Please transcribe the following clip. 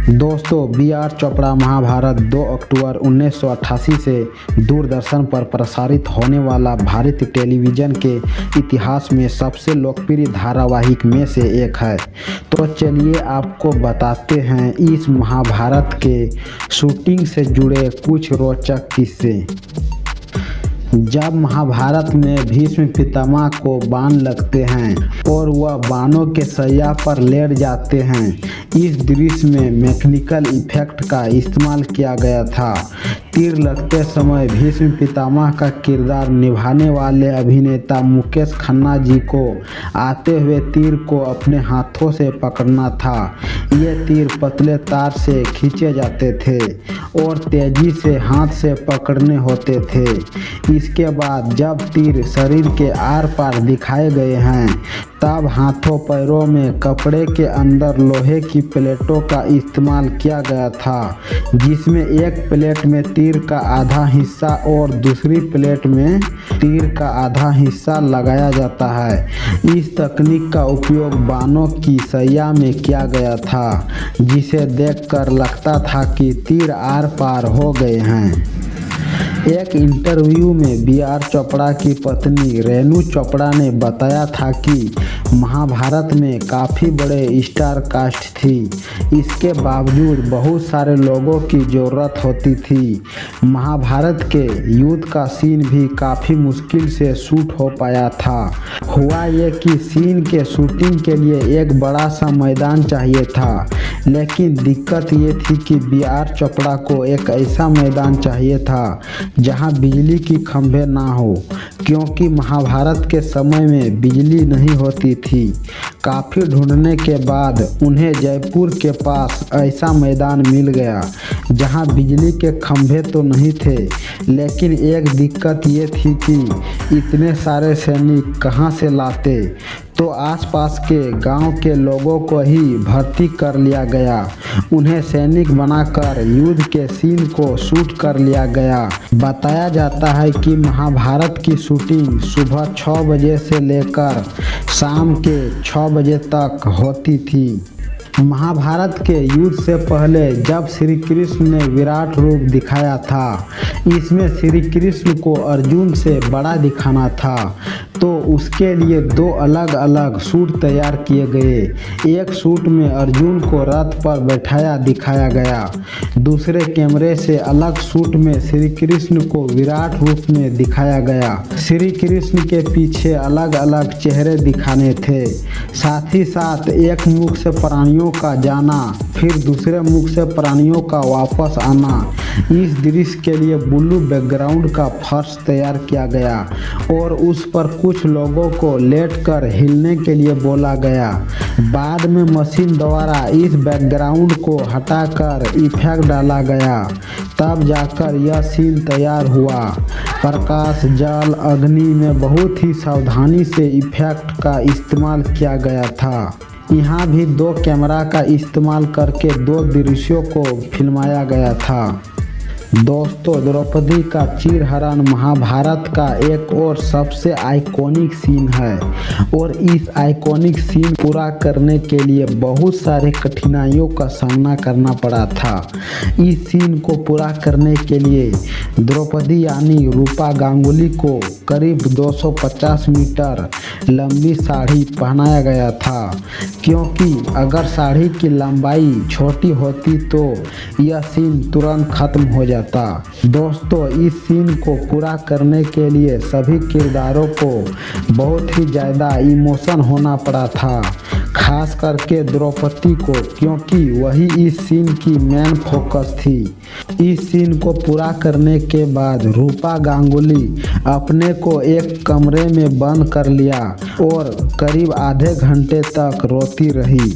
दोस्तों, बी.आर. चोपड़ा महाभारत 2 अक्टूबर 1988 से दूरदर्शन पर प्रसारित होने वाला भारतीय टेलीविज़न के इतिहास में सबसे लोकप्रिय धारावाहिक में से एक है। तो चलिए आपको बताते हैं इस महाभारत के शूटिंग से जुड़े कुछ रोचक किस्से। जब महाभारत में भीष्म पितामह को बाण लगते हैं और वह बाणों के सैया पर लेट जाते हैं, इस दृश्य में मैकेनिकल इफेक्ट का इस्तेमाल किया गया था। तीर लगते समय भीष्म पितामह का किरदार निभाने वाले अभिनेता मुकेश खन्ना जी को आते हुए तीर को अपने हाथों से पकड़ना था। ये तीर पतले तार से खींचे जाते थे और तेजी से हाथ से पकड़ने होते थे। इसके बाद जब तीर शरीर के आर पार दिखाए गए हैं, तब हाथों पैरों में कपड़े के अंदर लोहे की प्लेटों का इस्तेमाल किया गया था, जिसमें एक प्लेट में तीर का आधा हिस्सा और दूसरी प्लेट में तीर का आधा हिस्सा लगाया जाता है। इस तकनीक का उपयोग बाणों की सैया में किया गया था, जिसे देखकर लगता था कि तीर आर पार हो गए हैं। एक इंटरव्यू में बी.आर. चोपड़ा की पत्नी रेणु चोपड़ा ने बताया था कि महाभारत में काफ़ी बड़े स्टार कास्ट थी, इसके बावजूद बहुत सारे लोगों की ज़रूरत होती थी। महाभारत के युद्ध का सीन भी काफ़ी मुश्किल से शूट हो पाया था। हुआ ये कि सीन के शूटिंग के लिए एक बड़ा सा मैदान चाहिए था, लेकिन दिक्कत ये थी कि बी.आर. चोपड़ा को एक ऐसा मैदान चाहिए था जहां बिजली की खंभे ना हो, क्योंकि महाभारत के समय में बिजली नहीं होती थी। काफ़ी ढूंढने के बाद उन्हें जयपुर के पास ऐसा मैदान मिल गया जहां बिजली के खंभे तो नहीं थे, लेकिन एक दिक्कत ये थी कि इतने सारे सैनिक कहां से लाते। तो आसपास के गांव के लोगों को ही भर्ती कर लिया गया। उन्हें सैनिक बनाकर युद्ध के सीन को शूट कर लिया गया। बताया जाता है कि महाभारत की शूटिंग सुबह 6 बजे से लेकर शाम के 6 बजे तक होती थी। महाभारत के युद्ध से पहले जब श्री कृष्ण ने विराट रूप दिखाया था, इसमें श्री कृष्ण को अर्जुन से बड़ा दिखाना था, तो उसके लिए 2 अलग अलग सूट तैयार किए गए। एक सूट में अर्जुन को रथ पर बैठाया दिखाया गया, दूसरे कैमरे से अलग सूट में श्री कृष्ण को विराट रूप में दिखाया गया। श्री कृष्ण के पीछे अलग अलग चेहरे दिखाने थे। साथ ही साथ एक मुख से प्राणियों का जाना, फिर दूसरे मुख से प्राणियों का वापस आना। इस दृश्य के लिए ब्लू बैकग्राउंड का फर्श तैयार किया गया और उस पर कुछ लोगों को लेटकर हिलने के लिए बोला गया। बाद में मशीन द्वारा इस बैकग्राउंड को हटाकर इफेक्ट डाला गया, तब जाकर यह सीन तैयार हुआ। प्रकाश, जल, अग्नि में बहुत ही सावधानी से इफेक्ट का इस्तेमाल किया गया था। यहाँ भी 2 कैमरा का इस्तेमाल करके 2 दृश्यों को फिल्माया गया था। दोस्तों, द्रौपदी का चीरहरण महाभारत का एक और सबसे आइकॉनिक सीन है और इस आइकॉनिक सीन पूरा करने के लिए बहुत सारे कठिनाइयों का सामना करना पड़ा था। इस सीन को पूरा करने के लिए द्रौपदी यानी रूपा गांगुली को करीब 250 मीटर लंबी साड़ी पहनाया गया था, क्योंकि अगर साड़ी की लंबाई छोटी होती तो यह सीन तुरंत खत्म हो जाता। दोस्तों, इस सीन को पूरा करने के लिए सभी किरदारों को बहुत ही ज़्यादा इमोशन होना पड़ा था, खास करके द्रौपदी को, क्योंकि वही इस सीन की मेन फोकस थी। इस सीन को पूरा करने के बाद रूपा गांगुली अपने को एक कमरे में बंद कर लिया और करीब आधे घंटे तक रोती रही।